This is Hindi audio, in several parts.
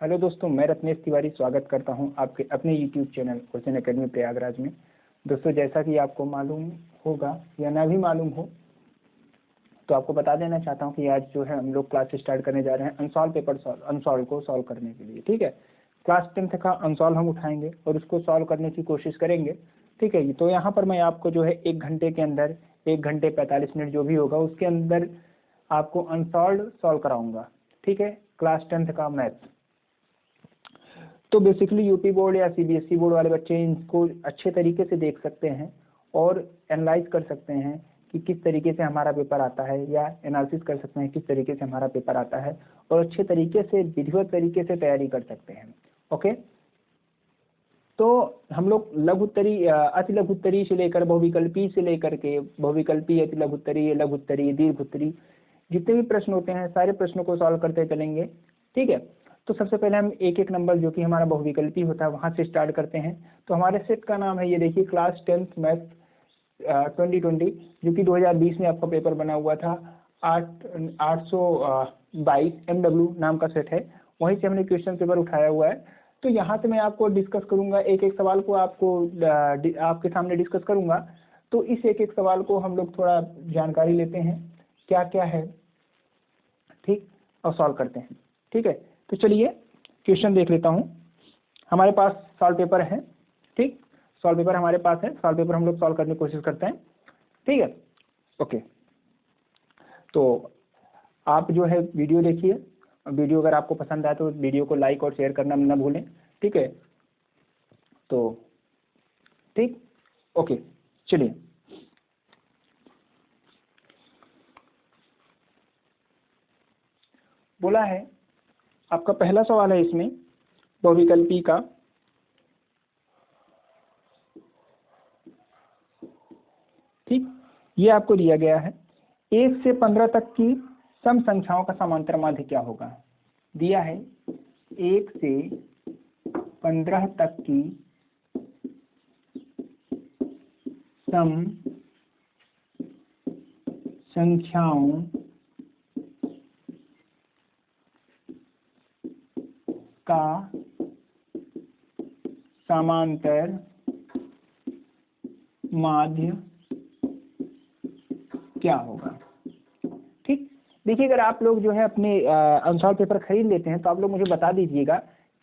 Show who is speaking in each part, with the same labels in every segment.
Speaker 1: हेलो दोस्तों, मैं रत्नेश तिवारी स्वागत करता हूं आपके अपने YouTube channel question academy Prayagraj में। दोस्तों, जैसा कि आपको मालूम होगा या ना भी मालूम हो तो आपको बता देना चाहता हूं कि आज जो है हम लोग क्लास स्टार्ट करने जा रहे हैं अनसॉल्व को सॉल्व करने के लिए। ठीक है, क्लास 10th का अनसॉल्व हम उठाएंगे और उसको सॉल्व करने की कोशिश करेंगे। ठीक है, तो यहाँ पर मैं आपको जो है 1 घंटे के अंदर 1 घंटे 45 मिनट जो भी होगा उसके अंदर आपको अनसॉल्व सॉल्व कराऊंगा। ठीक है, क्लास 10th का मैथ्स। तो बेसिकली यूपी बोर्ड या सीबीएसई बोर्ड वाले बच्चे इनको अच्छे तरीके से देख सकते हैं और एनालाइज कर सकते हैं कि किस तरीके से हमारा पेपर आता है, या एनालिसिस कर सकते हैं किस तरीके से हमारा पेपर आता है, और अच्छे तरीके से विधिवत तरीके से तैयारी कर सकते हैं। ओके, तो हम लोग लघुत्तरी, अति लघुत्तरी से लेकर बहुविकल्पी से लेकर के बहुविकल्पी, अति लघुत्तरी, लघुत्तरी, दीर्घोत्तरी, जितने भी प्रश्न होते हैं सारे प्रश्नों को सॉल्व करते चलेंगे। ठीक है, तो सबसे पहले हम एक एक नंबर जो कि हमारा बहुविकल्पी होता है वहां से स्टार्ट करते हैं। तो हमारे सेट का नाम है, ये देखिए, क्लास 10th मैथ 2020, जो कि 2020 में आपका पेपर बना हुआ था। 822 MW नाम का सेट है, वहीं से हमने क्वेश्चन पेपर उठाया हुआ है। तो यहाँ से मैं आपको डिस्कस करूंगा, एक एक सवाल को आपको आपके सामने डिस्कस करूंगा। तो इस एक एक सवाल को हम लोग थोड़ा जानकारी लेते हैं क्या क्या है, ठीक, और सॉल्व करते हैं। ठीक है, तो चलिए क्वेश्चन देख लेता हूं। हमारे पास सॉल्व पेपर है, ठीक, सॉल्व पेपर हमारे पास है, सॉल्व पेपर हम लोग सॉल्व करने की कोशिश करते हैं। ठीक है, ओके, तो आप जो है वीडियो देखिए। वीडियो अगर आपको पसंद आए तो वीडियो को लाइक और शेयर करना ना भूलें। ठीक है, तो ठीक, ओके, चलिए। बोला है, आपका पहला सवाल है इसमें बहुविकल्पी का। ठीक, ये आपको दिया गया है 1 से 15 तक की सम संख्याओं का समांतर माध्य क्या होगा। दिया है 1 से 15 तक की सम संख्याओं का समांतर माध्य क्या होगा। ठीक, देखिए, अगर आप लोग जो है अपने अनसॉल्व पेपर खरीद लेते हैं तो आप लोग मुझे बता दीजिएगा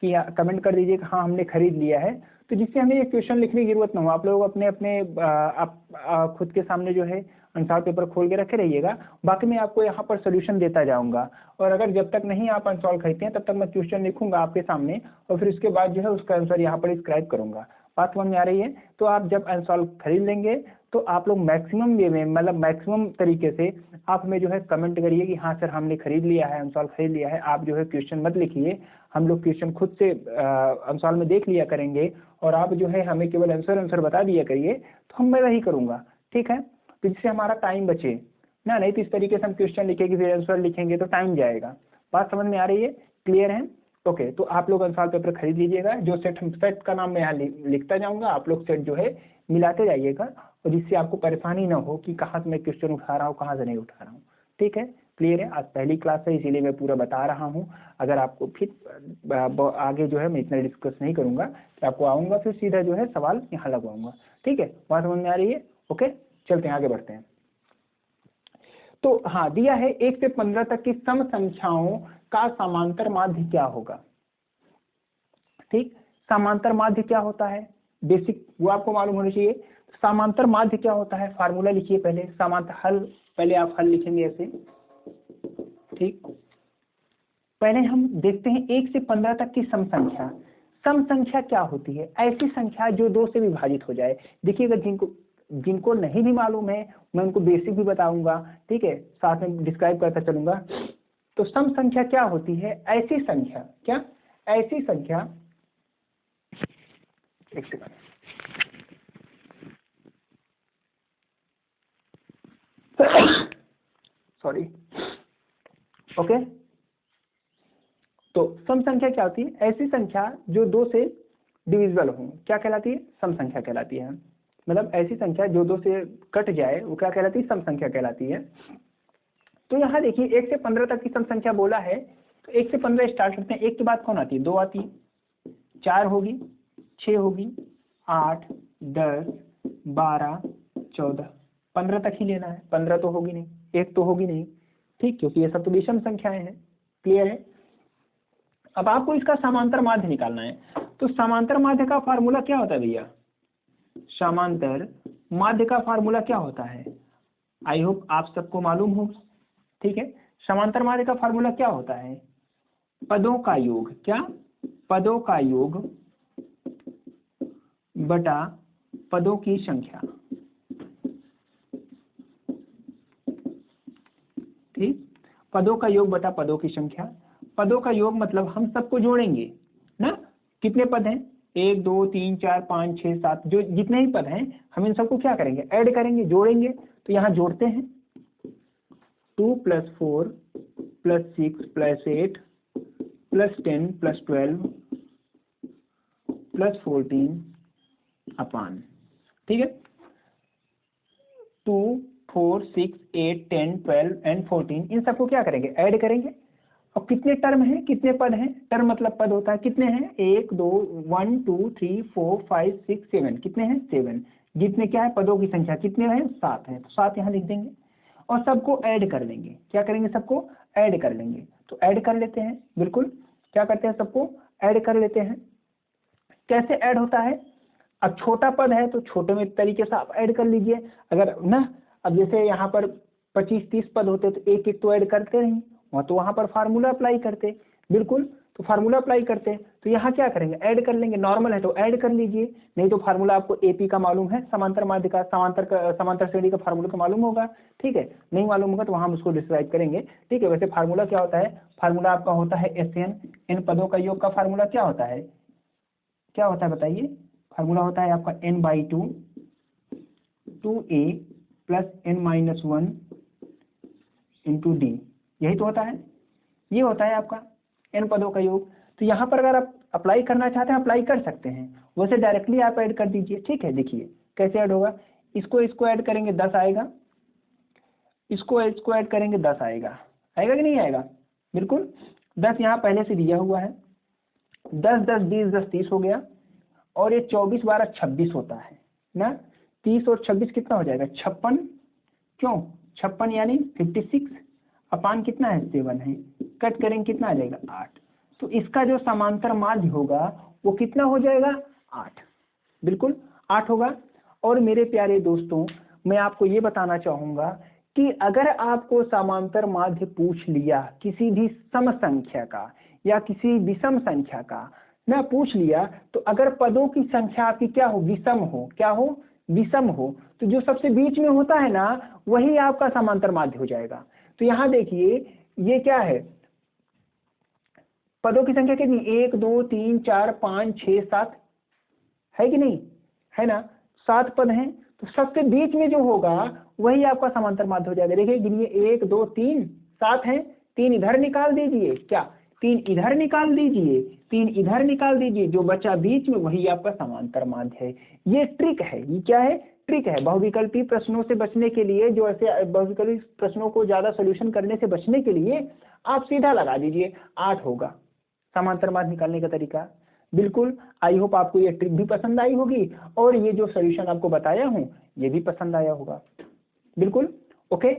Speaker 1: कि कमेंट कर दीजिएगा हाँ हमने खरीद लिया है, तो जिससे हमें ये क्वेश्चन लिखने की जरूरत ना हो। आप लोग अपने अपने खुद के सामने जो है अनसॉल्व पेपर खोल के रखे रहिएगा। बाकी मैं आपको यहाँ पर सोल्यूशन देता जाऊंगा, और अगर जब तक नहीं आप अनसॉल्व खरीदते हैं तब तक मैं क्वेश्चन लिखूंगा आपके सामने, और फिर उसके बाद जो है उसका आंसर यहाँ पर स्क्राइब करूंगा। बात समझ में आ रही है? तो आप जब अनसॉल्व खरीद लेंगे तो आप लोग मैक्सिमम वे में, मतलब मैक्सिमम तरीके से आप हमें जो है कमेंट करिए कि हाँ सर हमने खरीद लिया है, अनसॉल्व खरीद लिया है। आप जो है क्वेश्चन मत लिखिए, हम लोग क्वेश्चन खुद से अनसॉल्व में देख लिया करेंगे, और आप जो है हमें केवल आंसर बता दिया करिए, तो मैं वही करूंगा। ठीक है, तो जिससे हमारा टाइम बचे ना, नहीं तो इस तरीके से हम क्वेश्चन लिखेंगे फिर आंसर लिखेंगे तो टाइम जाएगा। बात समझ में आ रही है? क्लियर है? ओके, तो आप लोग अनसॉल्व पेपर खरीद लीजिएगा। जो सेट का नाम मैं यहाँ लिखता जाऊंगा, आप लोग सेट जो है मिलाते जाइएगा, और जिससे आपको परेशानी ना हो कि कहाँ से मैं क्वेश्चन उठा रहा हूँ कहाँ से नहीं उठा रहा हूँ। ठीक है, क्लियर है? आज पहली क्लास है इसीलिए मैं पूरा बता रहा हूँ। अगर आपको फिर आगे जो है मैं इतना डिस्कस नहीं करूंगा, कि आपको आऊंगा फिर सीधा जो है सवाल यहाँ लगवाऊंगा। ठीक है, बात समझ में आ रही है? ओके, चलते हैं आगे बढ़ते हैं। तो हाँ, दिया है 1 से 15 तक की सम संख्याओं का समांतर माध्य क्या होगा। ठीक, समांतर माध्य क्या होता है, बेसिक वो आपको मालूम होना चाहिए। समांतर माध्य क्या होता है, फार्मूला लिखिए पहले। समांतर हल, पहले आप हल लिखेंगे ऐसे। ठीक, पहले हम देखते हैं 1 से 15 तक की सम संख्या। सम संख्या क्या होती है? ऐसी संख्या जो 2 से विभाजित हो जाए। देखिएगा, जिनको नहीं भी मालूम है मैं उनको बेसिक भी बताऊंगा। ठीक है, साथ में डिस्क्राइब करता चलूंगा। तो सम संख्या क्या होती है? ऐसी संख्या, क्या? ऐसी संख्या, एक सेकंड, सॉरी। ओके, तो सम संख्या क्या होती है? ऐसी संख्या जो 2 से डिविजिबल हो, क्या कहलाती है? सम संख्या कहलाती है। मतलब ऐसी संख्या जो 2 से कट जाए वो क्या कहलाती है? सम संख्या कहलाती है। तो यहाँ देखिए 1 से 15 तक की सम संख्या बोला है, तो 1 से 15 स्टार्ट करते हैं। 1 के बाद कौन आती है? 2 आती है, 4 होगी, 6 होगी, 8, 10, 12, 14, 15 तक ही लेना है। 15 तो होगी नहीं, 1 तो होगी नहीं, ठीक, क्योंकि ये सब तो विषम संख्याएं हैं। क्लियर है? अब आपको इसका समांतर माध्य निकालना है। तो समांतर माध्य का फार्मूला क्या होता है भैया? समांतर माध्य का फार्मूला क्या होता है? आई होप आप सबको मालूम हो, ठीक है। समांतर माध्य का फार्मूला क्या होता है? पदों का योग। क्या? पदों का योग बटा पदों की संख्या, ठीक। पदों का योग बटा पदों की संख्या। पदों का योग मतलब हम सबको जोड़ेंगे ना। कितने पद हैं? 1 2 3 4 5 6 7, जो जितने ही पद हैं हम इन सबको क्या करेंगे? ऐड करेंगे, जोड़ेंगे। तो यहाँ जोड़ते हैं, 2 + 4 + 6 + 8 + 10 + 12 + 14 अपान, ठीक है। 2 4 6 8 10 12 एंड 14, इन सबको क्या करेंगे? ऐड करेंगे। और कितने टर्म हैं, कितने पद हैं? टर्म मतलब पद होता है। कितने हैं? 1 2 1 2 3 4 5 6 7, कितने हैं? 7। जितने क्या है? पदों की संख्या कितने हैं? 7 हैं। तो 7 यहाँ लिख देंगे और सबको ऐड कर लेंगे। क्या करेंगे? सबको ऐड कर लेंगे। तो ऐड कर लेते हैं, बिल्कुल। क्या करते हैं? सबको ऐड कर लेते हैं। कैसे ऐड होता है? अब छोटा पद है तो छोटे में तरीके से आप ऐड कर लीजिए। अगर ना, अब जैसे यहाँ पर 25-30 पद होते तो एक एक तो ऐड करते नहीं, वहाँ तो वहाँ पर फार्मूला अप्लाई करते, बिल्कुल। तो फार्मूला अप्लाई करते, तो यहाँ क्या करेंगे? ऐड कर लेंगे। नॉर्मल है तो ऐड कर लीजिए, नहीं तो फार्मूला आपको एपी का मालूम है, समांतर माध्य का, समांतर श्रेणी का फार्मूला का मालूम होगा, ठीक है। नहीं मालूम होगा तो वहाँ हम उसको डिस्क्राइब करेंगे, ठीक है। वैसे फार्मूला क्या होता है? फार्मूला आपका होता है SN। इन पदों का योग का फार्मूला क्या होता है? क्या होता है बताइए? फार्मूला होता है आपका n/2 2a + n-1 into D. यही तो होता है, ये होता है आपका n पदों का योग। तो यहाँ पर अगर आप अप्लाई करना चाहते हैं अप्लाई कर सकते हैं, वैसे डायरेक्टली आप ऐड कर दीजिए, ठीक है। देखिए कैसे ऐड होगा। इसको ऐड करेंगे 10 आएगा, इसको ऐड करेंगे 10 आएगा। आएगा कि नहीं आएगा? बिल्कुल। 10 यहाँ पहले से दिया हुआ है, 10 10 20 10 30 हो गया, और ये 24 12 26 होता है ना। 30 और 26 कितना हो जाएगा? 56। क्यों 56? यानी 56 अपान कितना है? 7 है। कट करेंगे कितना आ जाएगा? 8। तो इसका जो समांतर माध्य होगा वो कितना हो जाएगा? 8, बिल्कुल 8 होगा। और मेरे प्यारे दोस्तों, मैं आपको ये बताना चाहूंगा कि अगर आपको समांतर माध्य पूछ लिया किसी भी सम संख्या का या किसी विषम संख्या का ना पूछ लिया, तो अगर पदों की संख्या आपकी क्या हो? विषम हो। क्या हो? विषम हो। तो जो सबसे बीच में होता है ना, वही आपका समांतर माध्य हो जाएगा। तो यहाँ देखिए ये क्या है? पदों की संख्या कितनी? 1 2 3 4 5 6 7 है कि नहीं? है ना। 7 पद हैं, तो सबसे बीच में जो होगा वही आपका समांतर माध्य हो जाएगा। देखिए गिनिए, 1 2 3 7 हैं, 3 इधर निकाल दीजिए। क्या? 3 इधर निकाल दीजिए, 3 इधर निकाल दीजिए, जो बचा बीच में वही आपका समांतर माध्य है। ये ट्रिक है। ये क्या है? ट्रिक है। बहुविकल्पी प्रश्नों से बचने के लिए, जो ऐसे बहुविकल्पी प्रश्नों को ज्यादा सोल्यूशन करने से बचने के लिए आप सीधा लगा दीजिए, 8 होगा समांतर माध्य निकालने का तरीका। बिल्कुल। आई होप आपको ये ट्रिक भी पसंद आई होगी और ये जो सोल्यूशन आपको बताया हूं ये भी पसंद आया होगा। बिल्कुल। ओके,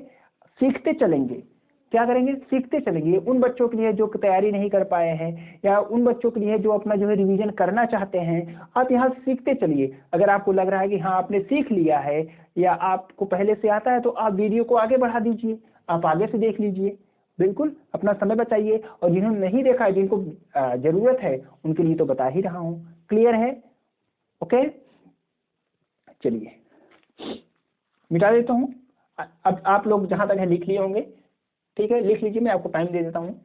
Speaker 1: सीखते चलेंगे। क्या करेंगे? सीखते चलेंगे। उन बच्चों के लिए जो तैयारी नहीं कर पाए हैं या उन बच्चों के लिए जो अपना जो है रिवीजन करना चाहते हैं, आप यहाँ सीखते चलिए। अगर आपको लग रहा है कि हाँ आपने सीख लिया है या आपको पहले से आता है, तो आप वीडियो को आगे बढ़ा दीजिए, आप आगे से देख लीजिए। बिल्कुल, अपना समय बचाइए। और जिन्होंने नहीं देखा है, जिनको जरूरत है, उनके लिए तो बता ही रहा हूँ। क्लियर है? ओके, चलिए मिटा देता हूँ। अब आप लोग जहां तक है लिख लिए होंगे, ठीक है। लिख लीजिए, मैं आपको टाइम दे देता हूँ।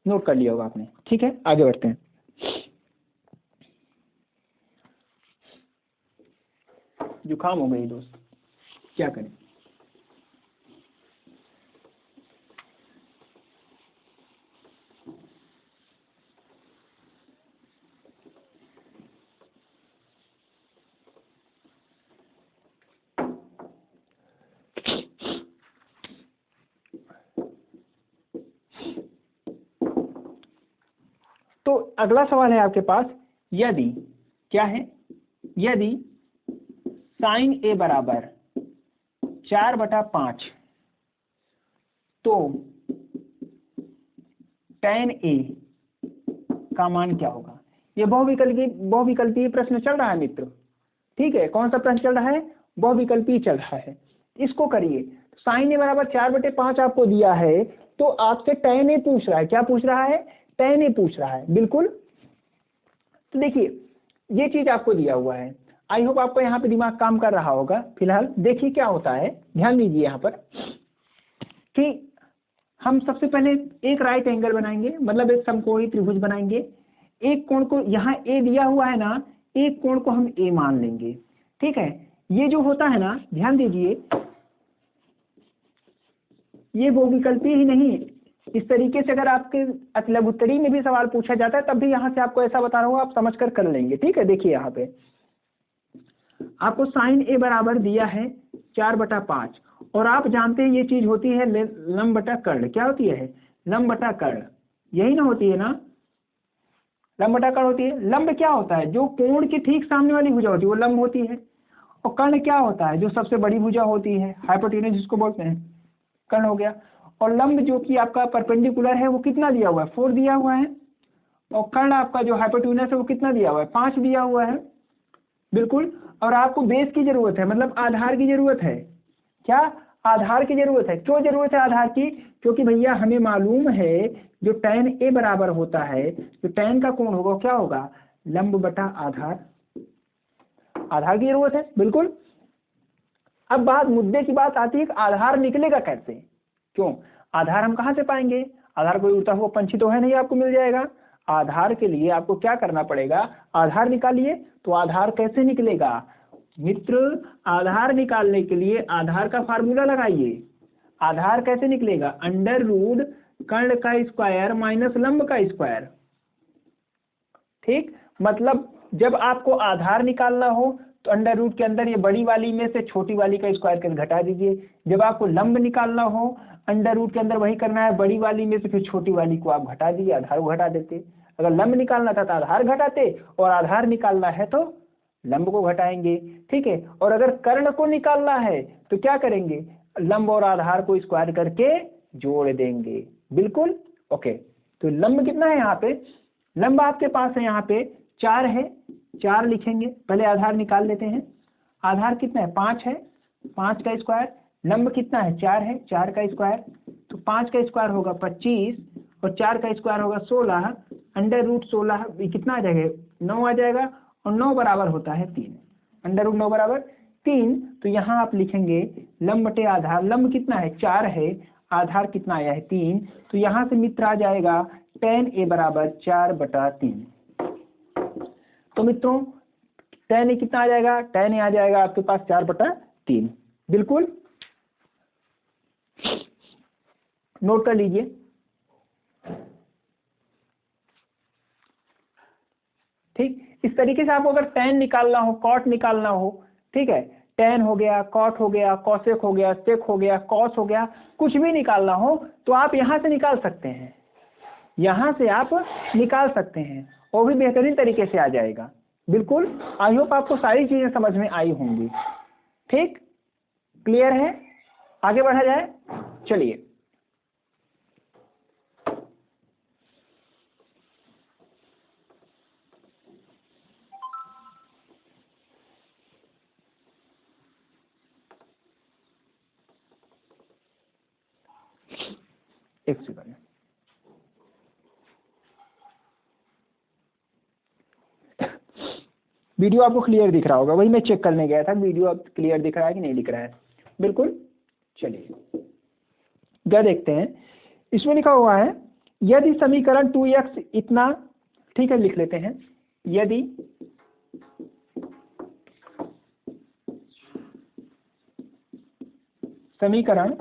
Speaker 1: नोट कर लिया होगा आपने, ठीक है। आगे बढ़ते हैं। जुकाम हो गई दोस्त, क्या करें? तो अगला सवाल है आपके पास, यदि क्या है, यदि साइन ए बराबर 4/5 तो tan ए का मान क्या होगा। ये बहुविकल्पीय प्रश्न चल रहा है मित्र, ठीक है। कौन सा प्रश्न चल रहा है, बहुविकल्पीय चल रहा है। इसको करिए, साइन ए बराबर 4/5 आपको दिया है, तो आपसे tan ए पूछ रहा है। क्या पूछ रहा है, tan ए पूछ रहा है, बिल्कुल। तो देखिए ये चीज आपको दिया हुआ है, आई होप आपको यहाँ पे दिमाग काम कर रहा होगा। फिलहाल देखिए क्या होता है, ध्यान दीजिए यहाँ पर कि हम सबसे पहले एक राइट एंगल बनाएंगे, मतलब एक समकोणीय त्रिभुज बनाएंगे। एक कोण को यहाँ ए दिया हुआ है ना, एक कोण को हम ए मान लेंगे, ठीक है। ये जो होता है ना, ध्यान दीजिए, ये बहुविकल्पीय ही नहीं, इस तरीके से अगर आपके लघुत्तरी में भी सवाल पूछा जाता है तब भी यहाँ से आपको ऐसा बता रहा हूँ, आप समझ कर लेंगे, ठीक है। देखिए यहाँ पे आपको साइन ए बराबर दिया है 4/5 और आप जानते हैं ये चीज होती है लंब बटा कर्ण। क्या होती है, लंब बटा कर्ण, यही ना होती है ना, लंब बटा कर्ण होती है। लंब क्या होता है, जो कोण के ठीक सामने वाली भुजा होती है वो लंब होती है, और कर्ण क्या होता है, जो सबसे बड़ी भुजा होती है, हाइपोटेनस जिसको बोलते हैं, कर्ण हो गया। और लंब जो कि आपका परपेंडिकुलर है वो कितना दिया हुआ है, 4 दिया हुआ है, और कर्ण आपका जो हाइपोटेनस है वो कितना दिया हुआ है, 5 दिया हुआ है, बिल्कुल। और आपको बेस की जरूरत है, मतलब आधार की जरूरत है। क्या, आधार की जरूरत है। क्यों जरूरत है आधार की, क्योंकि भैया हमें मालूम है जो tan ए बराबर होता है, जो tan का कोण होगा क्या होगा, लंब बटा आधार, आधार की जरूरत है, बिल्कुल। अब मुद्दे की बात आती है कि आधार निकलेगा कैसे, क्यों, आधार हम कहाँ से पाएंगे, आधार कोई उड़ता हुआ पंछी तो है नहीं आपको मिल जाएगा। आधार के लिए आपको क्या करना पड़ेगा, आधार निकालिए। तो आधार कैसे निकलेगा मित्र, आधार निकालने के लिए आधार का फार्मूला लगाइए। आधार कैसे निकलेगा, √ कर्ण का स्क्वायर माइनस लंब का स्क्वायर, ठीक। मतलब जब आपको आधार निकालना हो तो √ के अंदर ये बड़ी वाली में से छोटी वाली का स्क्वायर करके घटा दीजिए। जब आपको लंब निकालना हो √ के अंदर वही करना है, बड़ी वाली में से फिर छोटी वाली को आप घटा दीजिए, आधार को घटा देते। अगर लंब निकालना था तो आधार घटाते, और आधार निकालना है तो लंब को घटाएंगे, ठीक है। और अगर कर्ण को निकालना है तो क्या करेंगे, लंब और आधार को स्क्वायर करके जोड़ देंगे, बिल्कुल, ओके। तो लंब कितना है यहाँ पे, लंब आपके पास है यहाँ पे 4 है, 4 लिखेंगे। पहले आधार निकाल लेते हैं, आधार कितना है 5 है, 5 का स्क्वायर, लंब कितना है 4 है, 4 का स्क्वायर, तो 5 का स्क्वायर होगा 25 और 4 का स्क्वायर होगा 16, √16 कितना आ जाएगा 9 आ जाएगा, और 9 बराबर होता है 3, √9 बराबर 3। तो यहाँ आप लिखेंगे लंब बटे आधार, लंब कितना है 4 है, आधार कितना आया है 3, तो यहाँ से मित्र आ जाएगा tan ए बराबर 4/3। तो मित्रों tan ए कितना आ जाएगा, tan ए आ जाएगा आपके पास 4/3, बिल्कुल, नोट कर लीजिए। ठीक, इस तरीके से आपको अगर tan निकालना हो, cot निकालना हो, ठीक है, tan हो गया, cot हो गया, cosec हो गया, sec हो गया, cos हो गया, कुछ भी निकालना हो तो आप यहाँ से निकाल सकते हैं, यहाँ से आप निकाल सकते हैं, वो भी बेहतरीन तरीके से आ जाएगा, बिल्कुल। आई होप आपको सारी चीजें समझ में आई होंगी, ठीक, क्लियर है, आगे बढ़ा जाए, चलिए। एक सेकंड, वीडियो आपको क्लियर दिख रहा होगा, वही मैं चेक करने गया था, वीडियो अब क्लियर दिख रहा है कि नहीं दिख रहा है, बिल्कुल। चलिए क्या देखते हैं, इसमें लिखा हुआ है यदि समीकरण 2x इतना, ठीक है, लिख लेते हैं, यदि समीकरण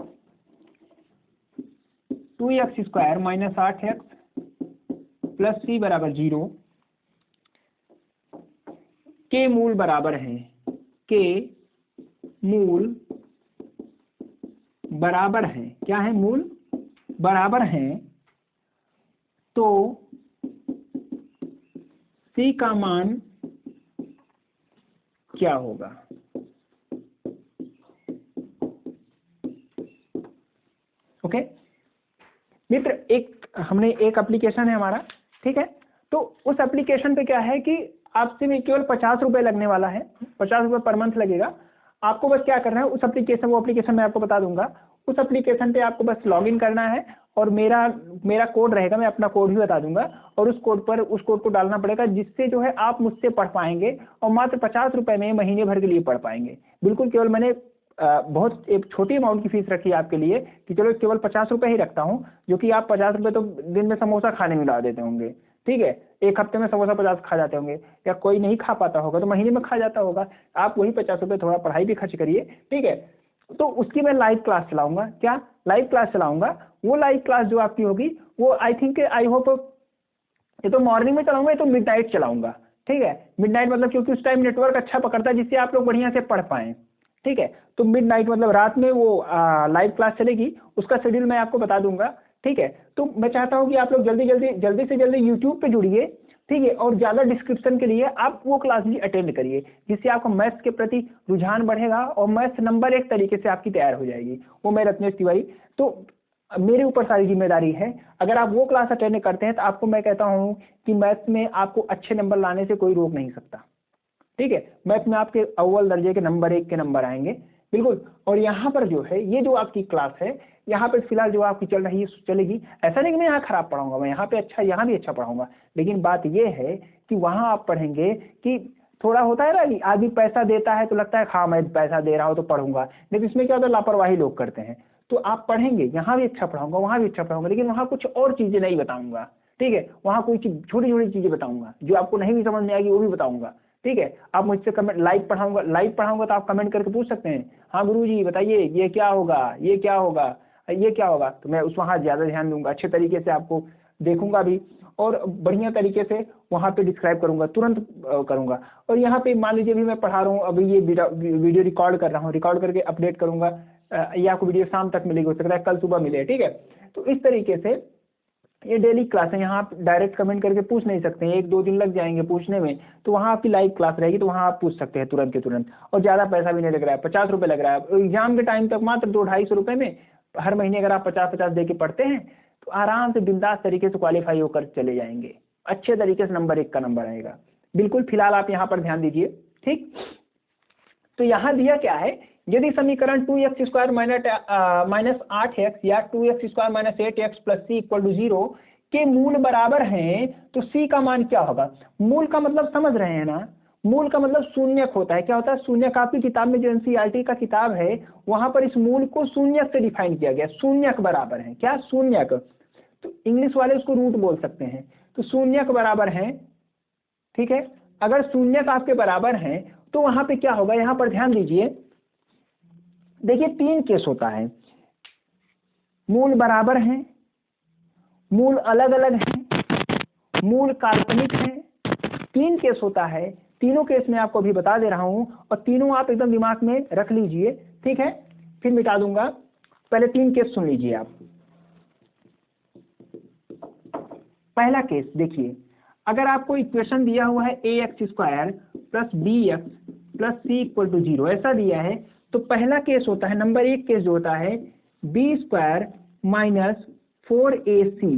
Speaker 1: 2x² minus 8x plus c बराबर 0 के मूल बराबर है, के मूल बराबर है, क्या है, मूल बराबर है, तो c का मान क्या होगा। ओके मित्र, हमने एक एप्लीकेशन है हमारा, ठीक है। तो उस एप्लीकेशन पे क्या है कि आपसे भी केवल 50 रुपए लगने वाला है, 50 रुपए पर मंथ लगेगा। आपको बस क्या करना है, उस एप्लीकेशन, वो एप्लीकेशन मैं आपको बता दूंगा, उस एप्लीकेशन पे आपको बस लॉगिन करना है और मेरा कोड रहेगा, मैं अपना कोड भी बता दूंगा, और उस कोड को डालना पड़ेगा, जिससे जो है आप मुझसे पढ़ पाएंगे और मात्र 50 रुपए में महीने भर के लिए पढ़ पाएंगे। बिल्कुल, केवल मैंने बहुत एक छोटी अमाउंट की फीस रखी है आपके लिए कि चलो केवल 50 रुपए ही रखता हूँ, जो कि आप 50 रुपए तो दिन में समोसा खाने में डाल देते होंगे, ठीक है। एक हफ्ते में समोसा 50 खा जाते होंगे, या कोई नहीं खा पाता होगा तो महीने में खा जाता होगा। आप वही 50 रुपए थोड़ा पढ़ाई भी खर्च करिए, ठीक है। तो उसकी मैं लाइव क्लास चलाऊंगा। क्या लाइव क्लास चलाऊंगा? वो लाइव क्लास जो आपकी होगी वो आई होप ये तो मॉर्निंग में चलाऊंगा, ये तो मिडनाइट चलाऊंगा, ठीक है। मिडनाइट मतलब क्योंकि उस टाइम नेटवर्क अच्छा पकड़ता है, जिससे आप लोग बढ़िया से पढ़ पाएं, ठीक है। तो मिडनाइट मतलब रात में वो लाइव क्लास चलेगी, उसका शेड्यूल मैं आपको बता दूंगा, ठीक है। तो मैं चाहता हूँ कि आप लोग जल्दी से जल्दी यूट्यूब पे जुड़िए, ठीक है, और ज़्यादा डिस्क्रिप्शन के लिए आप वो क्लास भी अटेंड करिए, जिससे आपका मैथ्स के प्रति रुझान बढ़ेगा और मैथ्स नंबर 1 तरीके से आपकी तैयार हो जाएगी। वो मैं रत्नेश तिवारी, तो मेरे ऊपर सारी जिम्मेदारी है। अगर आप वो क्लास अटेंड करते हैं तो आपको मैं कहता हूँ कि मैथ्स में आपको अच्छे नंबर लाने से कोई रोक नहीं सकता, ठीक है। मैथ में आपके अव्वल दर्जे के नंबर 1 के नंबर आएंगे, बिल्कुल। और यहाँ पर जो है, ये जो आपकी क्लास है, यहाँ पर फिलहाल जो आपकी चल रही है चलेगी। ऐसा नहीं कि मैं यहाँ खराब पढ़ाऊंगा, मैं यहाँ पे अच्छा, यहाँ भी अच्छा पढ़ाऊंगा, लेकिन बात ये है कि वहाँ आप पढ़ेंगे कि थोड़ा होता है ना कि आदमी पैसा देता है तो लगता है हाँ मैं पैसा दे रहा हूँ तो पढ़ूंगा, लेकिन इसमें क्या होता है, लापरवाही लोग करते हैं। तो आप पढ़ेंगे, यहाँ भी अच्छा पढ़ाऊंगा, वहाँ भी अच्छा पढ़ाऊंगा, लेकिन वहाँ कुछ और चीजें नहीं बताऊंगा, ठीक है। वहाँ कोई छोटी छोटी चीजें बताऊंगा, जो आपको नहीं भी समझ में आएगी वो भी बताऊंगा, ठीक है। आप मुझसे कमेंट, लाइव पढ़ाऊंगा तो आप कमेंट करके पूछ सकते हैं, हाँ गुरुजी बताइए ये क्या होगा, ये क्या होगा, ये क्या होगा। तो मैं उस वहाँ ज़्यादा ध्यान दूंगा, अच्छे तरीके से आपको देखूंगा भी, और बढ़िया तरीके से वहाँ पे डिस्क्राइब करूंगा, तुरंत करूंगा। और यहाँ पे मान लीजिए भी मैं पढ़ा रहा हूँ, अभी ये वीडियो रिकॉर्ड कर रहा हूँ, रिकॉर्ड करके अपडेट करूंगा, ये आपको वीडियो शाम तक मिलेगी, हो सकता है कल सुबह मिले, ठीक है। तो इस तरीके से ये डेली क्लास है, यहाँ आप डायरेक्ट कमेंट करके पूछ नहीं सकते हैं, 1-2 दिन लग जाएंगे पूछने में, तो वहाँ आपकी लाइव क्लास रहेगी, तो वहाँ आप पूछ सकते हैं तुरंत के तुरंत, और ज़्यादा पैसा भी नहीं लग रहा है, 50 रुपये लग रहा है एग्जाम के टाइम तक, मात्र 200-250 रुपये में हर महीने अगर आप 50-50 दे के पढ़ते हैं तो आराम से बिंदास तरीके से क्वालिफाई होकर चले जाएंगे, अच्छे तरीके से नंबर 1 का नंबर आएगा। बिल्कुल, फिलहाल आप यहाँ पर ध्यान दीजिए, ठीक। तो यहाँ दिया क्या है, यदि समीकरण 2x² माइनस 8x या 2x² minus 8x plus c equal to 0 के मूल बराबर हैं, तो c का मान क्या होगा। मूल का मतलब समझ रहे हैं ना, मूल का मतलब शून्यक होता है। क्या होता है शून्यक? आपकी किताब में जो एनसीईआरटी का किताब है वहां पर इस मूल को शून्यक से डिफाइन किया गया, शून्यक बराबर है। क्या? शून्यक। तो इंग्लिश वाले उसको रूट बोल सकते हैं, तो शून्यक बराबर है, ठीक है। अगर शून्यक आपके बराबर हैं तो वहां पे क्या होगा, यहां पर ध्यान दीजिए, देखिए 3 केस होता है, मूल बराबर हैं, मूल अलग अलग हैं, मूल काल्पनिक हैं, 3 केस होता है। तीनों केस मैं आपको अभी बता दे रहा हूं और तीनों आप एकदम दिमाग में रख लीजिए, ठीक है, फिर मिटा दूंगा। पहले 3 केस सुन लीजिए आप। पहला केस देखिए, अगर आपको इक्वेशन दिया हुआ है ax² plus bx plus c equal to 0 ऐसा दिया है, तो पहला केस होता है, नंबर 1 केस जो होता है b² minus 4ac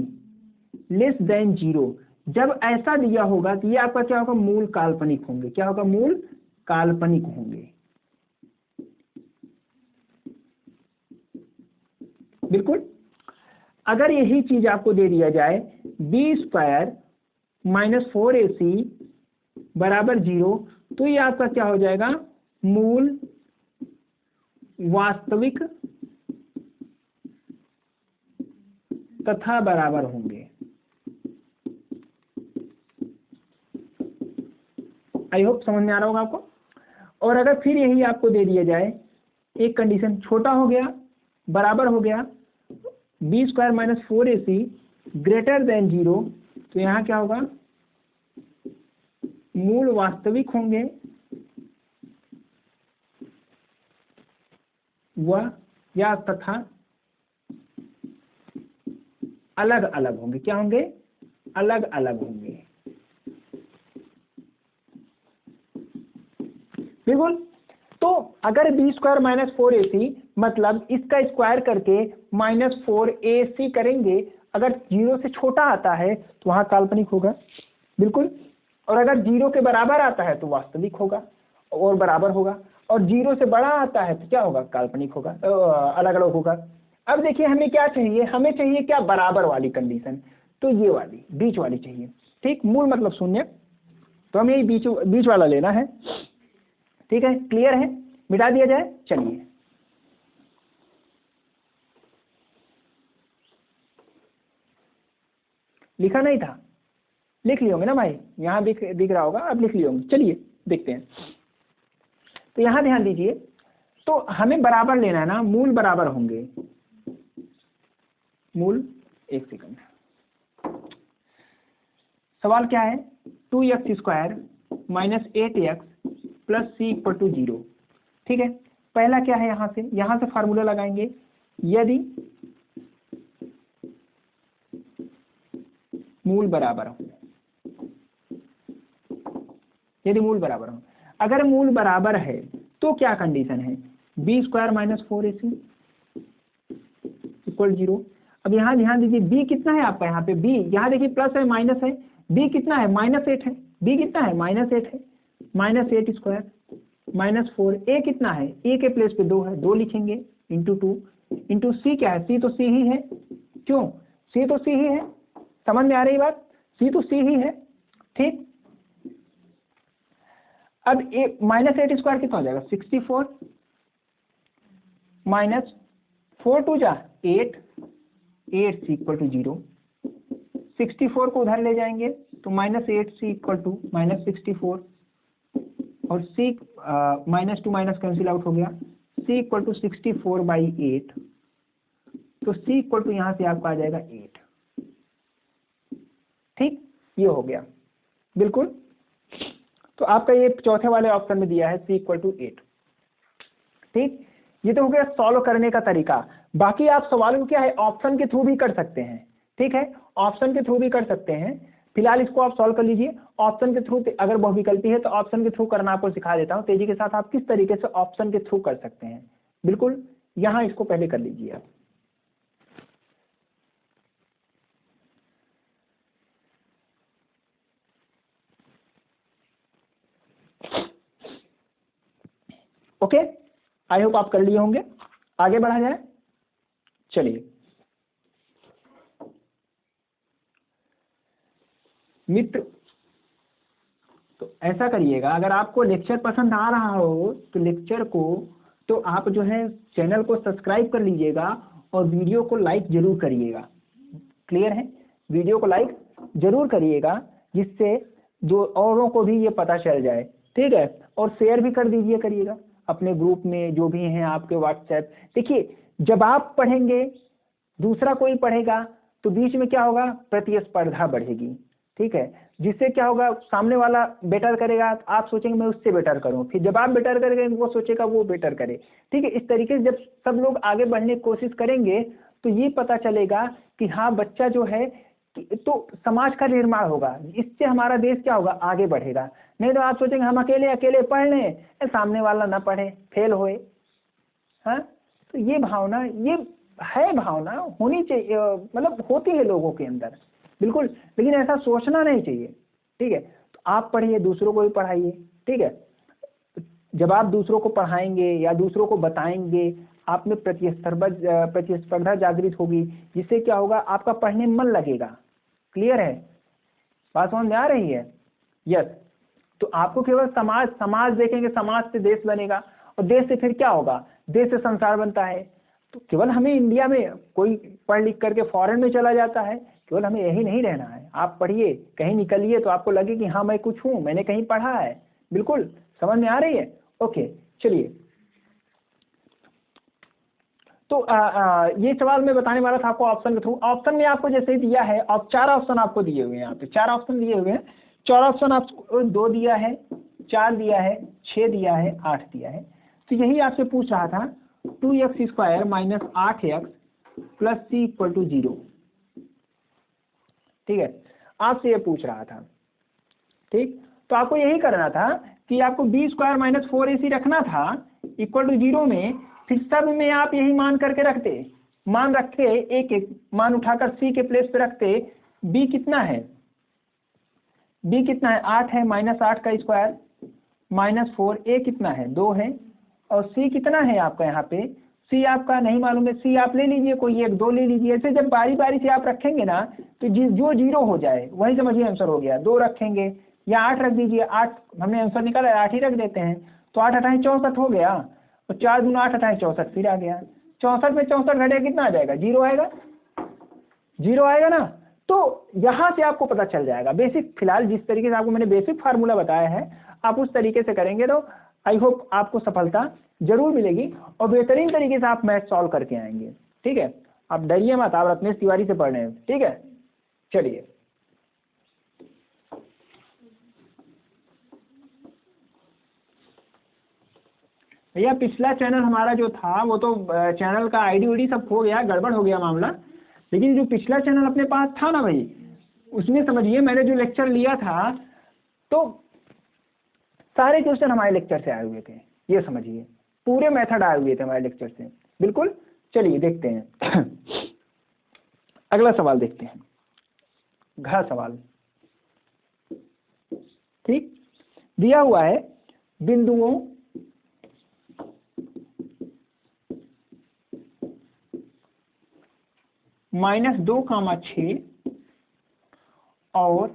Speaker 1: less than 0। जब ऐसा दिया होगा तो ये आपका क्या होगा, मूल काल्पनिक होंगे। क्या होगा? मूल काल्पनिक होंगे, बिल्कुल। अगर यही चीज आपको दे दिया जाए b² माइनस 4ac बराबर 0, तो ये आपका क्या हो जाएगा, मूल वास्तविक तथा बराबर होंगे। आई होप समझ में आ रहा होगा आपको। और अगर फिर यही आपको दे दिया जाए, एक कंडीशन छोटा हो गया, बराबर हो गया, b² minus 4ac greater than 0, तो यहाँ क्या होगा, मूल वास्तविक होंगे व या तथा अलग अलग होंगे। क्या होंगे? अलग अलग होंगे। बिल्कुल। तो अगर बी स्क्वायर माइनस 4ac मतलब इसका स्क्वायर करके माइनस 4ac करेंगे, अगर 0 से छोटा आता है तो वहां काल्पनिक होगा, बिल्कुल। और अगर 0 के बराबर आता है तो वास्तविक होगा और बराबर होगा, और 0 से बड़ा आता है तो क्या होगा, काल्पनिक होगा, अलग अलग होगा। अब देखिए हमें क्या चाहिए, हमें चाहिए क्या, बराबर वाली कंडीशन, तो ये वाली बीच वाली चाहिए, ठीक। मूल मतलब शून्य, तो हमें बीच वाला लेना है, ठीक है। क्लियर है, मिटा दिया जाए। चलिए लिखा नहीं था, लिख लिए होंगे ना भाई, यहाँ दिख रहा होगा, अब लिख लिए होंगे। चलिए देखते हैं। तो यहाँ ध्यान दीजिए, तो हमें बराबर लेना है ना, मूल बराबर होंगे, मूल, एक सेकंड, सवाल क्या है, 2x² minus 8x plus c equal to 0, ठीक है। पहला क्या है, यहाँ से फार्मूला लगाएंगे, यदि मूल बराबर हो, यदि मूल बराबर हो, अगर मूल बराबर है तो क्या कंडीशन है, b² माइनस 4ac इक्वल 0। अब यहाँ ध्यान दीजिए, b कितना है आपका, यहाँ पे b, यहाँ देखिए प्लस है माइनस है, b कितना है, -8 है, b कितना है, -8 है, -8² माइनस 4, a कितना है, a के प्लेस पे 2 है, 2 लिखेंगे, इंटू 2, इंटू c क्या है, c तो c ही है, क्यों, c तो c ही है, समझ में आ रही बात, c तो c ही है, ठीक। अब -8² कितना हो जाएगा, 64 माइनस 4 2 जा 8, 8c इक्वल टू 0, 64 को उधर ले जाएंगे तो -8c इक्वल टू -64, और c -2 माइनस कैंसिल आउट हो गया, c इक्वल टू 64/8, तो c इक्वल टू यहाँ से आपका आ जाएगा 8, ठीक, ये हो गया, बिल्कुल। तो आपका ये चौथे वाले ऑप्शन में दिया है c इक्वल टू 8, ठीक। ये तो हो गया सॉल्व करने का तरीका। बाकी आप सवाल को क्या है, ऑप्शन के थ्रू भी कर सकते हैं, ठीक है, ऑप्शन के थ्रू भी कर सकते हैं। फिलहाल इसको आप सॉल्व कर लीजिए, ऑप्शन के थ्रू, अगर बहुविकल्पी है तो ऑप्शन के थ्रू करना आपको सिखा देता हूं तेजी के साथ, आप किस तरीके से ऑप्शन के थ्रू कर सकते हैं, बिल्कुल। यहां इसको पहले कर लीजिए आप। ओके, आई होप आप कर लिए होंगे। आगे बढ़ा जाए, चलिए। मित्र, तो ऐसा करिएगा, अगर आपको लेक्चर पसंद आ रहा हो तो लेक्चर को, तो आप जो है चैनल को सब्सक्राइब कर लीजिएगा और वीडियो को लाइक जरूर करिएगा, क्लियर है, वीडियो को लाइक जरूर करिएगा, जिससे जो औरों को भी ये पता चल जाए, ठीक है। और शेयर भी कर दीजिए करिएगा अपने ग्रुप में, जो भी हैं आपके व्हाट्सएप। देखिए जब आप पढ़ेंगे दूसरा कोई पढ़ेगा तो बीच में क्या होगा, प्रतिस्पर्धा बढ़ेगी, ठीक है, जिससे क्या होगा, सामने वाला बेटर करेगा तो आप सोचेंगे मैं उससे बेटर करूं, फिर जब आप बेटर करेंगे वो सोचेगा वो बेटर करे, ठीक है। इस तरीके से जब सब लोग आगे बढ़ने की कोशिश करेंगे तो ये पता चलेगा कि हाँ बच्चा जो है, तो समाज का निर्माण होगा, इससे हमारा देश क्या होगा, आगे बढ़ेगा। नहीं तो आप सोचेंगे हम अकेले अकेले पढ़ लें, सामने वाला ना पढ़े, फेल होए, हाँ। तो ये भावना, ये है भावना होनी चाहिए, मतलब होती है लोगों के अंदर, बिल्कुल, लेकिन ऐसा सोचना नहीं चाहिए, ठीक है। तो आप पढ़िए, दूसरों को भी पढ़ाइए, ठीक है। जब आप दूसरों को पढ़ाएंगे या दूसरों को बताएंगे, आप में प्रतिस्पर्धा जागृत होगी, जिससे क्या होगा, आपका पढ़ने में मन लगेगा, क्लियर है, बात समझ में आ रही है, यस। तो आपको केवल समाज देखेंगे, समाज से देश बनेगा, और देश से फिर क्या होगा, देश से संसार बनता है। तो केवल हमें इंडिया में, कोई पढ़ लिख करके फॉरेन में चला जाता है, केवल हमें यही नहीं रहना है। आप पढ़िए, कहीं निकलिए तो आपको लगे कि हाँ मैं कुछ हूँ, मैंने कहीं पढ़ा है, बिल्कुल, समझ में आ रही है। ओके, चलिए। तो ये सवाल मैं बताने वाला था आपको ऑप्शन के थ्रू। ऑप्शन में आपको जैसे ही दिया है, अब 4 ऑप्शन आपको दिए हुए हैं, यहाँ पे 4 ऑप्शन दिए हुए हैं, 4 ऑप्शन आपको 2 दिया है, 4 दिया है, 6 दिया है, 8 दिया है। तो यही आपसे पूछ रहा था, 2x² minus 8x plus c equal to 0, ठीक है, आपसे ये पूछ रहा था, ठीक। तो आपको यही करना था कि आपको बी स्क्वायर माइनस 4ac रखना था इक्वल टू 0 में, फिर सब में आप यही मान करके रखते, मान रखे एक एक मान उठाकर सी के प्लेस पे रखते। बी कितना है, बी कितना है 8 है, माइनस 8 का स्क्वायर माइनस 4, ए कितना है 2 है, और सी कितना है आपका यहाँ पे, सी आपका नहीं मालूम है, सी आप ले लीजिए कोई एक 2 ले लीजिए। ऐसे जब बारी बारी से आप रखेंगे ना तो जो 0 हो जाए वही समझिए आंसर हो गया। 2 रखेंगे या 8 रख दीजिए, 8 हमने आंसर निकाला 8 ही रख देते हैं, तो 8 8 64 हो गया, और 4 दूना 8 8 64 फिर आ गया। 64 में 64 घटेगा कितना आ जाएगा, 0 आएगा, 0 आएगा ना। तो यहाँ से आपको पता चल जाएगा बेसिक, फिलहाल जिस तरीके से आपको मैंने बेसिक फार्मूला बताया है आप उस तरीके से करेंगे तो आई होप आपको सफलता जरूर मिलेगी और बेहतरीन तरीके से आप मैथ सॉल्व करके आएंगे। ठीक है, आप डरिए मत, आप रत्नेश तिवारी से पढ़ रहे हैं। ठीक है, चलिए भैया पिछला चैनल हमारा जो था वो तो चैनल का आईडी उडी सब खो गया, गड़बड़ हो गया मामला, लेकिन जो पिछला चैनल अपने पास था ना भाई, उसमें समझिए मैंने जो लेक्चर लिया था तो सारे क्वेश्चन हमारे लेक्चर से आए हुए थे, ये समझिए पूरे मेथड आए हुए थे हमारे लेक्चर से, बिल्कुल। चलिए देखते हैं अगला सवाल देखते हैं, घ सवाल। ठीक, दिया हुआ है बिंदुओं -2,6 और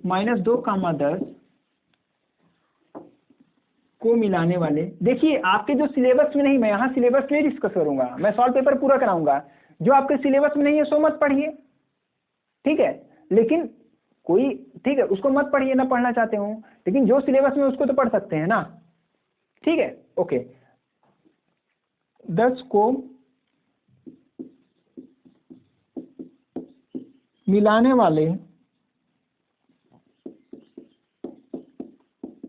Speaker 1: -2,10 को मिलाने वाले। देखिए आपके जो सिलेबस में नहीं, मैं यहाँ सिलेबस नहीं डिस्कस करूंगा, मैं सॉल्व पेपर पूरा कराऊंगा। जो आपके सिलेबस में नहीं है सो मत पढ़िए, ठीक है, लेकिन कोई ठीक है उसको मत पढ़िए ना पढ़ना चाहते हो, लेकिन जो सिलेबस में उसको तो पढ़ सकते हैं ना। ठीक है, ओके। 10 को मिलाने वाले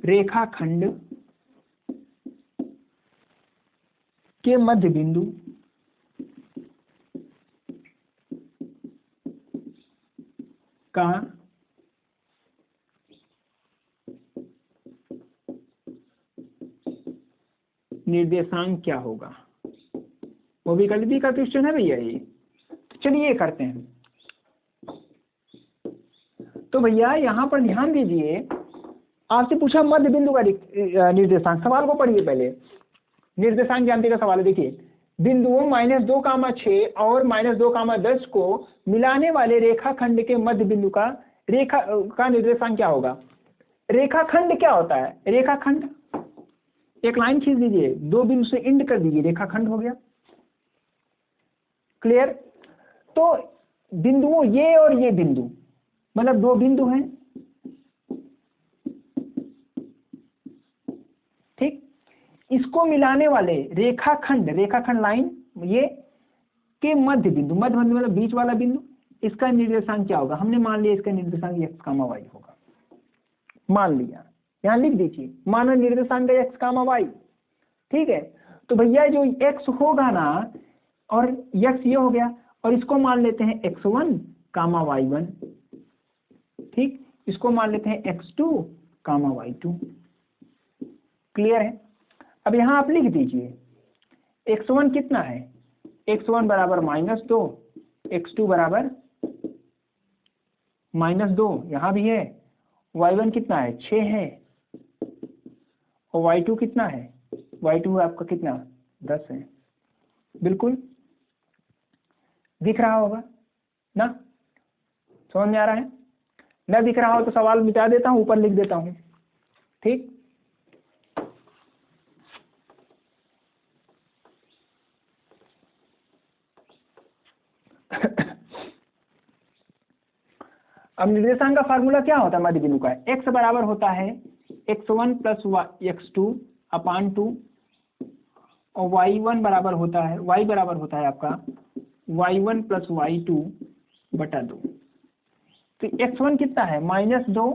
Speaker 1: रेखाखंड के मध्य बिंदु का निर्देशांक क्या होगा। वो भी गलती का क्वेश्चन है भैया ये, तो चलिए करते हैं। तो भैया यहाँ पर ध्यान दीजिए, आपसे पूछा मध्य बिंदु का निर्देशांक, सवाल को पढ़िए पहले। निर्देशांक ज्ञानती का सवाल है, देखिए बिंदुओं -2,6 और -2,10 को मिलाने वाले रेखाखंड के मध्य बिंदु का रेखा का निर्देशांक क्या होगा। रेखाखंड क्या होता है, रेखाखंड एक लाइन खींच दीजिए, 2 बिंदु से इंड कर दीजिए, रेखाखंड हो गया। क्लियर। तो बिंदुओं ये और ये बिंदु मतलब 2 बिंदु हैं, ठीक, इसको मिलाने वाले रेखाखंड, रेखाखंड लाइन ये के मध्य बिंदु, मध्य बिंदु मतलब बीच वाला बिंदु, इसका निर्देशांक क्या होगा। हमने मान लिया इसका निर्देशांक x, y होगा, मान लिया, यहाँ लिख दीजिए माना निर्देशांक x, y। ठीक है, तो भैया जो x होगा ना और x ये हो गया, और इसको मान लेते हैं x1, y1, ठीक, इसको मान लेते हैं x2, y2। क्लियर है। अब यहाँ आप लिख दीजिए x1 कितना है, x1 बराबर -2, x2 बराबर -2, यहाँ भी है, y1 कितना है 6 है, और y2 कितना है, y2 आपका कितना 10 है। बिल्कुल दिख रहा होगा ना, समझ में आ रहा है ना। दिख रहा हो तो सवाल मिटा देता हूँ, ऊपर लिख देता हूँ। ठीक, अब निर्देशांक का फार्मूला क्या होता है मध्य बिंदु का, x बराबर होता है x1 प्लस x2 अपान 2, और y1 बराबर होता है, y बराबर होता है आपका y1 प्लस y2 बटा 2। तो x1 कितना है -2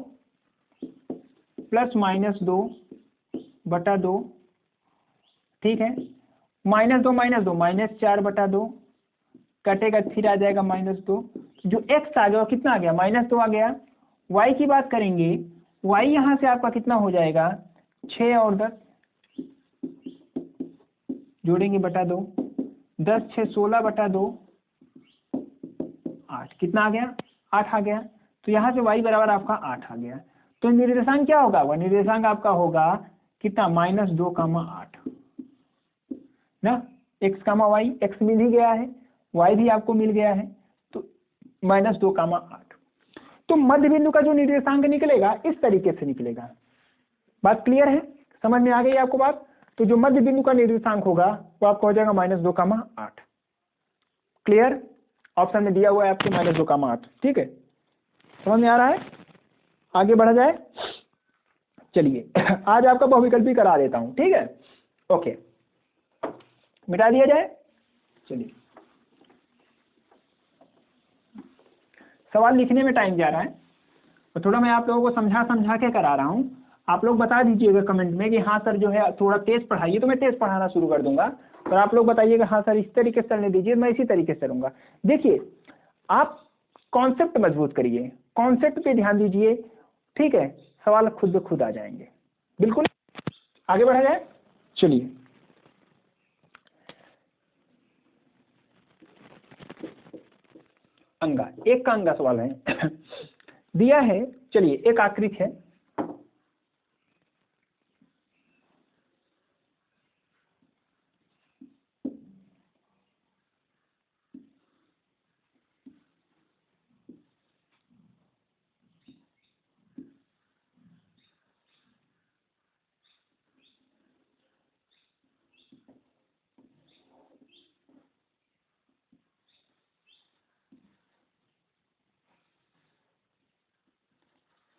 Speaker 1: प्लस -2 बटा 2, ठीक है, -2 -4 बटा 2 कटेगा, फिर आ जाएगा -2, जो x आ गया कितना आ गया -2 आ गया। y की बात करेंगे y यहाँ से आपका कितना हो जाएगा 6 और 10 जोड़ेंगे बटा 2, 10 6 16 बटा 2 8, कितना आ गया 8 आ गया। तो यहाँ से y बराबर आपका 8 आ गया। तो निर्देशांक क्या होगा, वह निर्देशांक आपका होगा कितना -2,8 ना, x, y, x मिल ही गया है, y भी आपको मिल गया है, तो -2,8। तो मध्य बिंदु का जो निर्देशांक निकलेगा इस तरीके से निकलेगा। बात क्लियर है, समझ में आ गई आपको बात। तो जो मध्य बिंदु का निर्देशांक होगा वो आपका हो जाएगा -2,8। क्लियर, ऑप्शन में दिया हुआ है आपके -2,8। ठीक है, समझ में आ रहा है, आगे बढ़ा जाए। चलिए आज आपका बहुविकल्पी करा देता हूं, ठीक है, ओके, मिटा दिया जाए। चलिए, सवाल लिखने में टाइम जा रहा है तो थोड़ा मैं आप लोगों को समझा के करा रहा हूं। आप लोग बता दीजिएगा कमेंट में कि हाँ सर जो है थोड़ा तेज पढ़ाइए, तो मैं तेज पढ़ाना शुरू कर दूंगा। और आप लोग बताइएगा हाँ सर इस तरीके से चलने दीजिए, मैं इसी तरीके से रहूंगा। देखिए, आप कॉन्सेप्ट मजबूत करिए, कॉन्सेप्ट पे ध्यान दीजिए, ठीक है, सवाल खुद ब खुद आ जाएंगे। बिल्कुल, आगे बढ़ा जाए। चलिए, अंगा, एक का अंगा सवाल है दिया है। चलिए, एक आकृति है,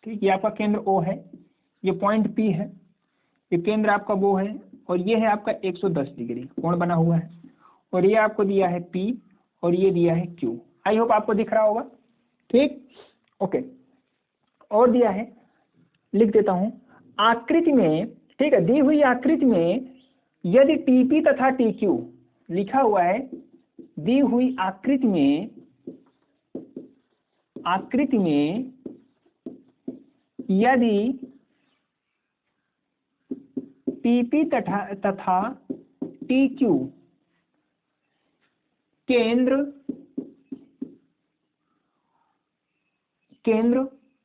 Speaker 1: ठीक, ये आपका केंद्र O है, ये पॉइंट P है, ये केंद्र आपका वो है, और ये है आपका 110 डिग्री कोण बना हुआ है, और ये आपको दिया है P और ये दिया है Q। आई होप आपको दिख रहा होगा, ठीक, ओके। और दिया है, लिख देता हूं, आकृति में, ठीक है, दी हुई आकृति में यदि TP तथा TQ लिखा हुआ है, दी हुई आकृति में यदि TP तथा TQ केंद्र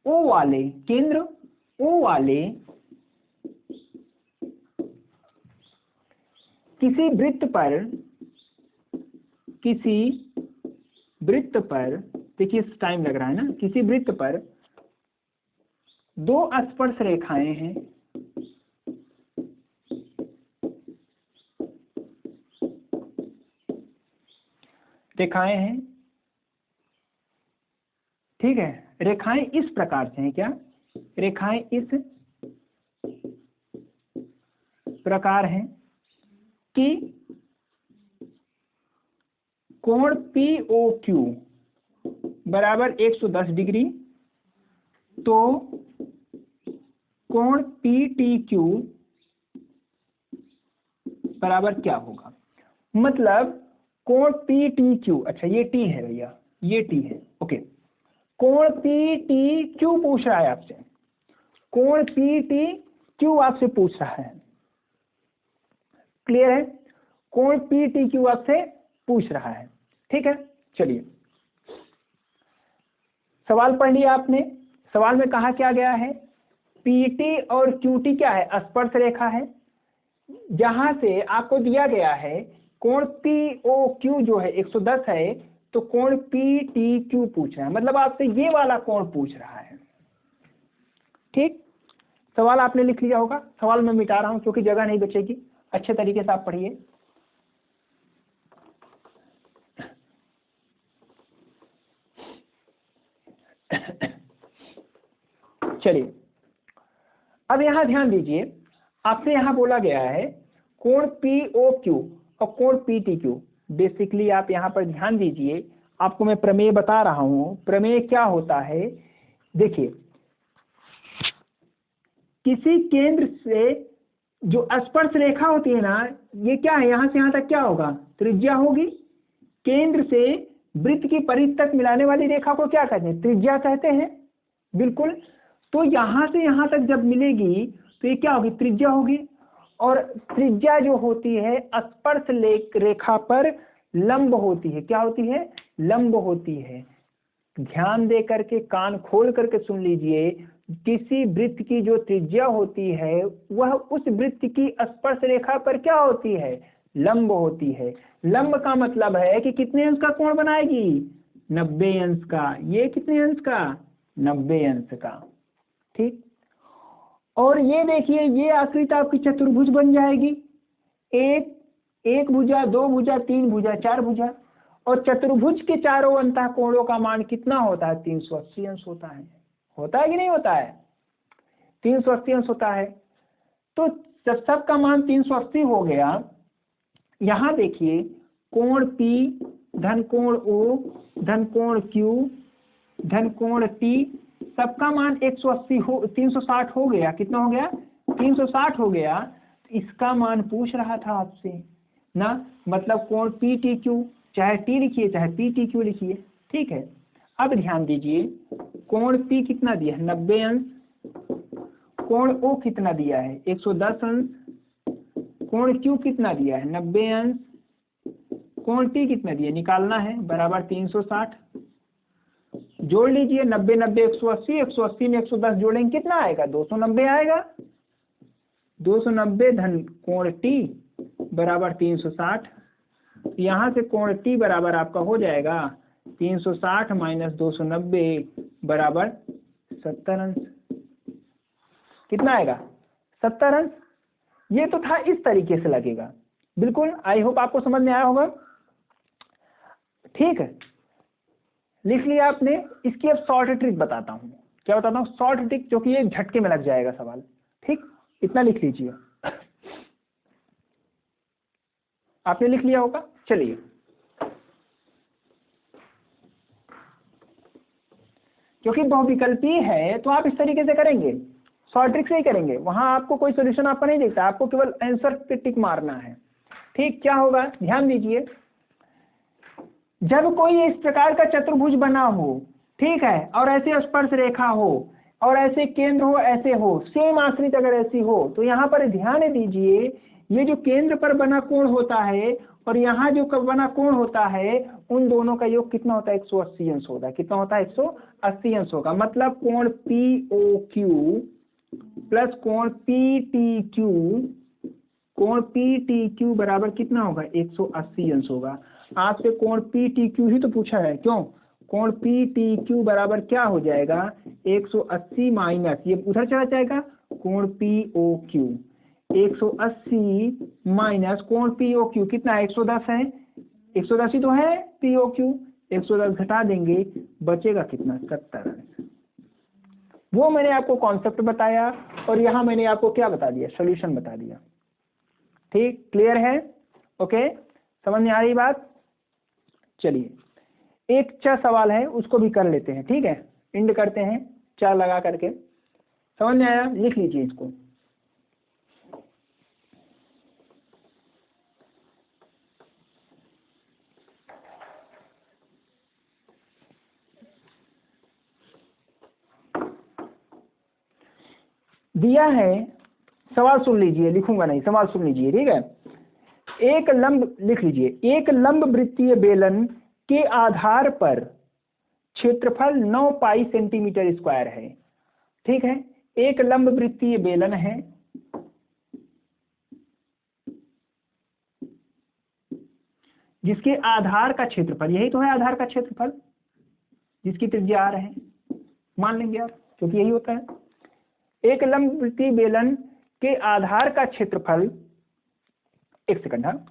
Speaker 1: O वाले किसी वृत्त पर देखिए टाइम लग रहा है ना, किसी वृत्त पर दो स्पर्श रेखाएं हैं, ठीक है, रेखाएं इस प्रकार से हैं, क्या रेखाएं इस प्रकार हैं कि कोण POQ बराबर 110 डिग्री, तो कोण PTQ बराबर क्या होगा। मतलब कोण PTQ, अच्छा ये T है भैया, ये T है, ओके, कोण PTQ पूछ रहा है आपसे, कोण PTQ आपसे पूछ रहा है, क्लियर है, कोण PTQ आपसे पूछ रहा है, ठीक है। चलिए, सवाल पढ़ लिया आपने, सवाल में कहा क्या गया है, PT और QT क्या है, स्पर्श रेखा है, जहां से आपको दिया गया है कोण POQ जो है 110 है, तो कोण PTQ पूछ रहा है, मतलब आपसे ये वाला कोण पूछ रहा है, ठीक। सवाल आपने लिख लिया होगा, सवाल मैं मिटा रहा हूं क्योंकि जगह नहीं बचेगी, अच्छे तरीके से आप पढ़िए। चलिए, अब यहां ध्यान दीजिए, आपसे यहां बोला गया है कोण POQ और कोण PTQ। बेसिकली आप यहां पर ध्यान दीजिए, आपको मैं प्रमेय बता रहा हूं, प्रमेय क्या होता है। देखिए, किसी केंद्र से जो स्पर्श रेखा होती है ना, ये क्या है, यहां से यहां तक क्या होगा, त्रिज्या होगी। केंद्र से वृत्त की परिधि तक मिलाने वाली रेखा को क्या कहते हैं, त्रिज्या कहते हैं, बिल्कुल। तो यहाँ से यहाँ तक जब मिलेगी तो ये क्या होगी, त्रिज्या होगी। और त्रिज्या जो होती है स्पर्श रेखा पर लंब होती है। क्या होती है, लंब होती है। ध्यान दे करके कान खोल करके सुन लीजिए, किसी वृत्त की जो त्रिज्या होती है वह उस वृत्त की स्पर्श रेखा पर क्या होती है, लंब होती है। लंब का मतलब है कि कितने अंश का कोण बनाएगी, 90 अंश का। ये कितने अंश का, 90 अंश का। ठीक, और ये देखिए ये आकृति आपकी चतुर्भुज बन जाएगी। एक भुजा, 2 भुजा, 3 भुजा, 4 भुजा। और चतुर्भुज के चारों अंतः कोणों का मान कितना होता है, 380 अंश होता है। होता है कि नहीं होता है, 380 अंश होता है। तो जब सबका मान 380 हो गया, यहां देखिए कोण P धन कोण O धन कोण Q धन कोण T, सबका मान 180 हो 360 हो गया। कितना हो गया, 360 हो गया। इसका मान पूछ रहा था आपसे ना, मतलब कोण PTQ, चाहे T लिखिए चाहे PTQ लिखिए। ठीक है, अब ध्यान दीजिए, कोण P कितना दिया है, 90 अंश। कोण O कितना दिया है, 110 अंश। कोण Q कितना दिया है, 90 अंश। कोण T कितना दिया, निकालना है, बराबर 360। जोड़ लीजिए, 90 90 180, 180 में 110 जोड़ेंगे कितना आएगा, 290 आएगा। 290 धन कोण T बराबर 360। यहाँ से कोण T बराबर आपका हो जाएगा 360 माइनस 290 बराबर 70 अंश। कितना आएगा, 70 अंश। ये तो था, इस तरीके से लगेगा। बिल्कुल, आई होप आपको समझ में आया होगा। ठीक है, लिख लिया आपने। इसकी अब शॉर्ट ट्रिक बताता हूँ। क्या बताता हूँ, शॉर्ट ट्रिक, जो कि एक झटके में लग जाएगा सवाल। ठीक, इतना लिख लीजिए। आपने लिख लिया होगा, चलिए। क्योंकि बहुविकल्पी है तो आप इस तरीके से करेंगे, शॉर्ट ट्रिक से ही करेंगे। वहां आपको कोई सोल्यूशन आपका नहीं दिखता, आपको केवल आंसर पे टिक मारना है। ठीक, क्या होगा, ध्यान दीजिए। जब कोई इस प्रकार का चतुर्भुज बना हो, ठीक है, और ऐसे स्पर्श रेखा हो और ऐसे केंद्र हो, ऐसे हो, सेम आश्रित अगर ऐसी हो, तो यहाँ पर ध्यान दीजिए, ये जो केंद्र पर बना कोण होता है और यहाँ जो बना कोण होता है, उन दोनों का योग कितना होता है, 180 अंश होता है। कितना होता है, 180 अंश होगा। मतलब कोण POQ प्लस कोण PTQ, कोण PTQ बराबर कितना होगा, 180 अंश होगा। आपसे कोण PTQ ही तो पूछा है, क्यों, कोण PTQ बराबर क्या हो जाएगा, 180 माइनस, ये उधर चला जाएगा, कोण POQ, 180 माइनस कोण POQ कितना है, 110 है। 110 ही तो है POQ, 110 घटा देंगे, बचेगा कितना, 70 अंश। वो मैंने आपको कॉन्सेप्ट बताया और यहाँ मैंने आपको क्या बता दिया, सोल्यूशन बता दिया। ठीक, क्लियर है, ओके, समझ में आ रही बात। चलिए, एक 4 सवाल है, उसको भी कर लेते हैं। ठीक है, एंड करते हैं 4 लगा करके। समझ में आया, लिख लीजिए इसको। दिया है, सवाल सुन लीजिए, लिखूंगा नहीं, सवाल सुन लीजिए। ठीक है, एक लंब, लिख लीजिए, एक लंब वृत्तीय बेलन के आधार पर क्षेत्रफल 9 पाई सेंटीमीटर स्क्वायर है। ठीक है, एक लंब वृत्तीय बेलन है, जिसके आधार का क्षेत्रफल, यही तो है आधार का क्षेत्रफल, जिसकी त्रिज्या r है, मान लेंगे आप, क्योंकि यही होता है। एक लंब वृत्तीय बेलन के आधार का क्षेत्रफल, एक सेकंड, हाँ,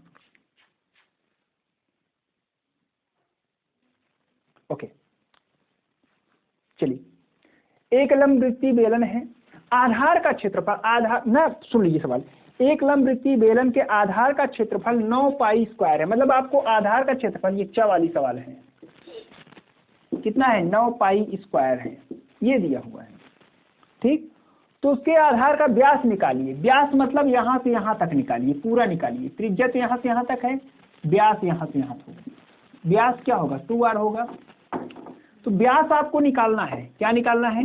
Speaker 1: ओके, चलिए। एक लंब वृत्तीय बेलन है, आधार का क्षेत्रफल, आधार ना, सुन लीजिए सवाल। एक लंब वृत्तीय बेलन के आधार का क्षेत्रफल 9 पाई स्क्वायर है। मतलब आपको आधार का क्षेत्रफल, ये चा वाली सवाल है, कितना है, 9 पाई स्क्वायर है, ये दिया हुआ है। ठीक, तो उसके आधार का व्यास निकालिए। व्यास मतलब यहाँ से यहाँ तक निकालिए, पूरा निकालिए। त्रिज्या तो यहाँ से यहाँ तक है, व्यास यहाँ से यहाँ तक। व्यास क्या होगा, 2r होगा। तो व्यास आपको निकालना है, क्या निकालना है,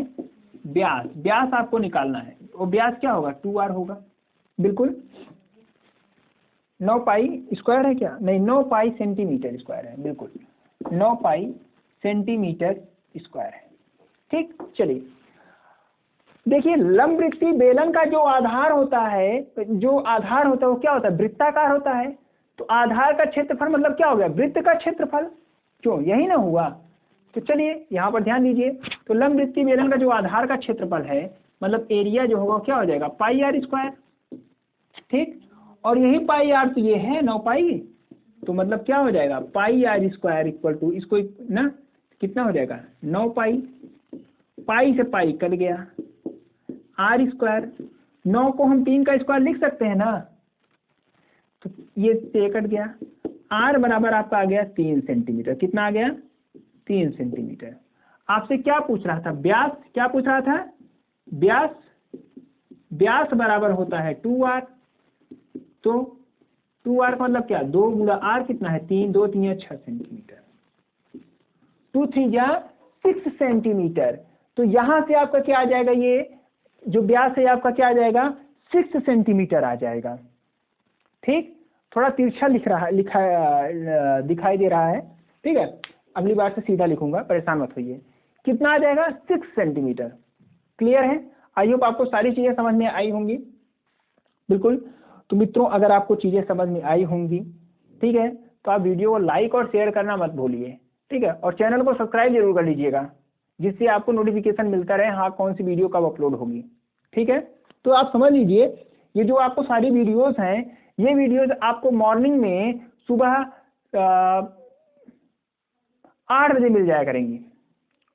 Speaker 1: व्यास, व्यास आपको निकालना है, और व्यास क्या होगा 2r होगा, बिल्कुल 9 पाई स्क्वायर है क्या, नहीं 9 पाई सेंटीमीटर स्क्वायर है, बिल्कुल 9 पाई सेंटीमीटर स्क्वायर है। ठीक, चलिए देखिए लंबवृत्तीय बेलन का जो आधार होता है, वो क्या होता है, वृत्ताकार होता है। तो आधार का क्षेत्रफल मतलब क्या हो गया, वृत्त का क्षेत्रफल, क्यों, यही ना हुआ। तो चलिए यहाँ पर ध्यान दीजिए, तो लंबवृत्तीय बेलन का जो आधार का क्षेत्रफल है, मतलब एरिया जो होगा क्या हो जाएगा पाई आर स्क्वायर। ठीक, और यही पाई आर तो ये है 9 पाई, तो मतलब क्या हो जाएगा पाई आर स्क्वायर इक्वल टू, इसको ना कितना हो जाएगा 9 पाई, पाई से पाई कट गया, आर स्क्वायर, 9 को हम 3 का स्क्वायर लिख सकते हैं ना, तो ये कट गया, आर बराबर आपका आ गया 3 सेंटीमीटर, कितना आ गया 3 सेंटीमीटर। आपसे क्या पूछ रहा था, व्यास क्या पूछ रहा था, व्यास, व्यास बराबर होता है 2r, तो 2r का मतलब क्या 2 गुणा r कितना है 3, 2 3 6 सेंटीमीटर, 2 3 या 6 सेंटीमीटर। तो यहां से आपका क्या आ जाएगा, ये जो व्यास है आपका क्या आ जाएगा 6 सेंटीमीटर आ जाएगा। ठीक, थोड़ा तिरछा दिखाई दे रहा है, ठीक है, अगली बार से सीधा लिखूंगा, परेशान मत होइए। कितना आ जाएगा 6 सेंटीमीटर। क्लियर है, आई होप आपको सारी चीजें समझ में आई होंगी, बिल्कुल। तो मित्रों अगर आपको चीजें समझ में आई होंगी, ठीक है, तो आप वीडियो को लाइक और शेयर करना मत भूलिए, ठीक है, और चैनल को सब्सक्राइब जरूर कर लीजिएगा, जिससे आपको नोटिफिकेशन मिलता रहे हाँ कौन सी वीडियो कब अपलोड होगी। ठीक है, तो आप समझ लीजिए ये जो आपको सारी वीडियोस हैं, ये वीडियोस आपको मॉर्निंग में सुबह 8 बजे मिल जाया करेंगी।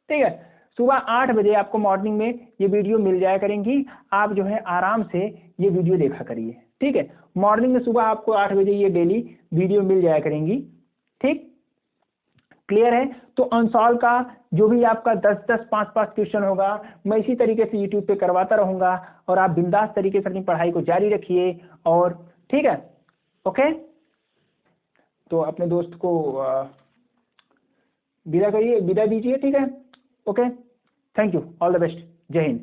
Speaker 1: ठीक है, सुबह 8 बजे आपको मॉर्निंग में ये वीडियो मिल जाया करेंगी। आप जो है आराम से ये वीडियो देखा करिए। ठीक है, मॉर्निंग में सुबह आपको 8 बजे ये डेली वीडियो मिल जाया करेंगी। ठीक, क्लियर है। तो अनसॉल्व का जो भी आपका 10-10, 5-5 क्वेश्चन होगा, मैं इसी तरीके से यूट्यूब पे करवाता रहूंगा, और आप बिंदास तरीके से अपनी पढ़ाई को जारी रखिए। और ठीक है, ओके, तो अपने दोस्त को विदा करिए, विदा दीजिए। ठीक है, okay, thank you, all the best, जय हिंद।